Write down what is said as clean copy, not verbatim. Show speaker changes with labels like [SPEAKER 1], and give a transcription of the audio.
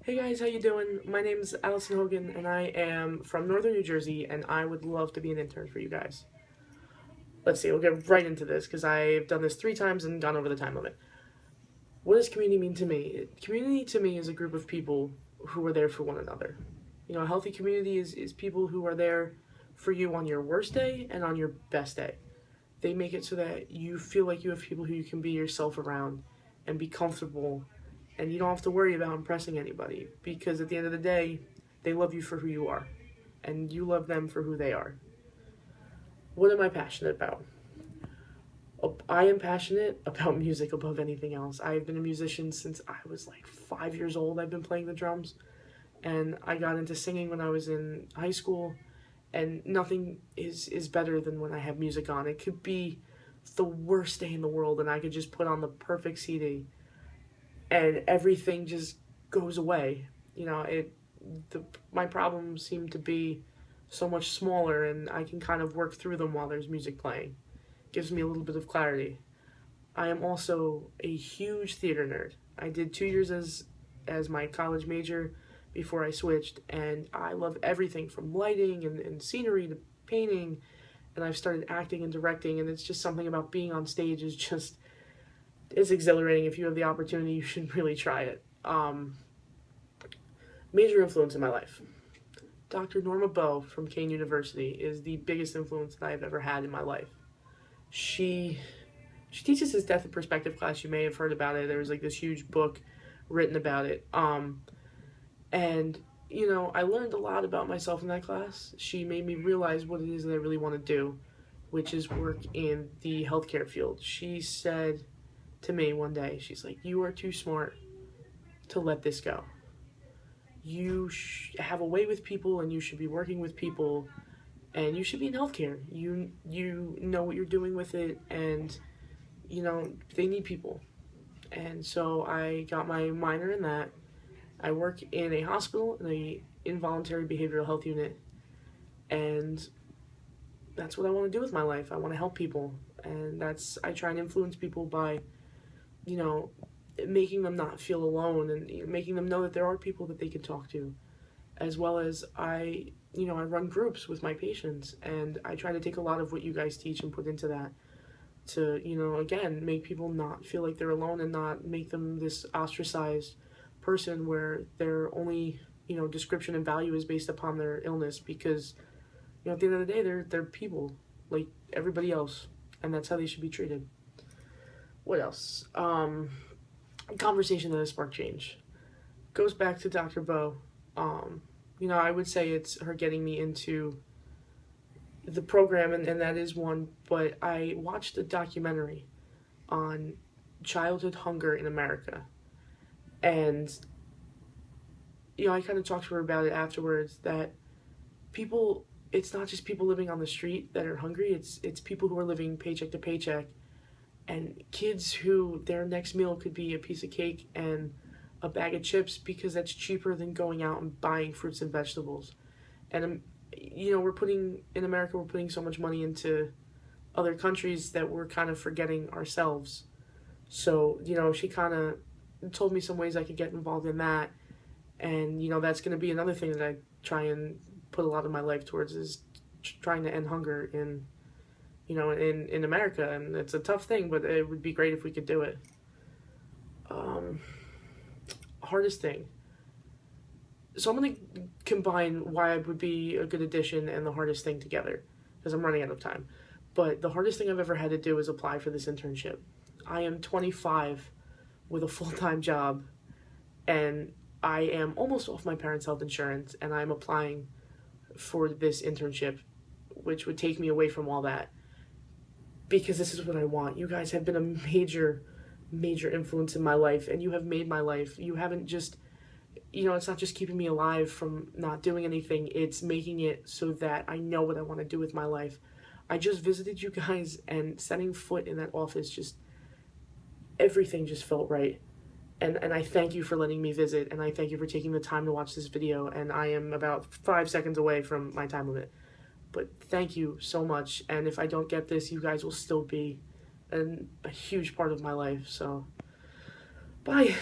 [SPEAKER 1] Hey guys, how you doing? My name's Allison Hogan, and I am from Northern New Jersey, and I would love to be an intern for you guys. Let's see, we'll get right into this because I've done this 3 times and gone over the time limit. What does community mean to me? Community to me is a group of people who are there for one another. You know, a healthy community is people who are there for you on your worst day and on your best day. They make it so that you feel like you have people who you can be yourself around and be comfortable, and you don't have to worry about impressing anybody because at the end of the day, they love you for who you are and you love them for who they are. What am I passionate about? I am passionate about music above anything else. I've been a musician since I was like 5 years old. I've been playing the drums, and I got into singing when I was in high school. And nothing is better than when I have music on. It could be the worst day in the world, and I could just put on the perfect CD, and everything just goes away. You know, my problems seem to be so much smaller, and I can kind of work through them while there's music playing. Gives me a little bit of clarity. I am also a huge theater nerd. I did 2 years as my college major before I switched, and I love everything from lighting and scenery to painting, and I've started acting and directing, and it's just something about being on stage is just, it's exhilarating. If you have the opportunity, you should really try it. Major influence in my life. Dr. Norma Bowe from Kane University is the biggest influence that I've ever had in my life. She teaches this death in perspective class. You may have heard about it. There was like this huge book written about it. And, you know, I learned a lot about myself in that class. She made me realize what it is that I really want to do, which is work in the healthcare field. She said to me one day, she's like, "You are too smart to let this go. You have a way with people, and you should be working with people, and you should be in healthcare. You know what you're doing with it, and, you know, they need people." And so I got my minor in that. I work in a hospital in a involuntary behavioral health unit, and that's what I want to do with my life. I want to help people, and I try and influence people by, you know, making them not feel alone, and making them know that there are people that they can talk to, as well as I run groups with my patients, and I try to take a lot of what you guys teach and put into that to, again, make people not feel like they're alone and not make them this ostracized person where their only description and value is based upon their illness, because at the end of the day they're people like everybody else, and that's how they should be treated. What else? Conversation that has sparked change goes back to Dr. Bowe. I would say it's her getting me into the program, and that is one, but I watched a documentary on childhood hunger in America. And, I kind of talked to her about it afterwards, that it's not just people living on the street that are hungry, it's people who are living paycheck to paycheck, and kids who their next meal could be a piece of cake and a bag of chips because that's cheaper than going out and buying fruits and vegetables. And, in America, we're putting so much money into other countries that we're kind of forgetting ourselves. So, she kind of told me some ways I could get involved in that, and that's going to be another thing that I try and put a lot of my life towards, is trying to end hunger in America. And it's a tough thing, but it would be great if we could do it. Hardest thing, so I'm going to combine why I would be a good addition and the hardest thing together, because I'm running out of time. But the hardest thing I've ever had to do is apply for this internship. I am 25 with a full-time job, and I am almost off my parents' health insurance, and I'm applying for this internship, which would take me away from all that, because this is what I want. You guys have been a major influence in my life, and you have made my life. You haven't just, it's not just keeping me alive from not doing anything, it's making it so that I know what I want to do with my life. I just visited you guys, and setting foot in that office, just everything just felt right. And I thank you for letting me visit, and I thank you for taking the time to watch this video, and I am about 5 seconds away from my time limit. But thank you so much, and if I don't get this, you guys will still be a huge part of my life. So, bye.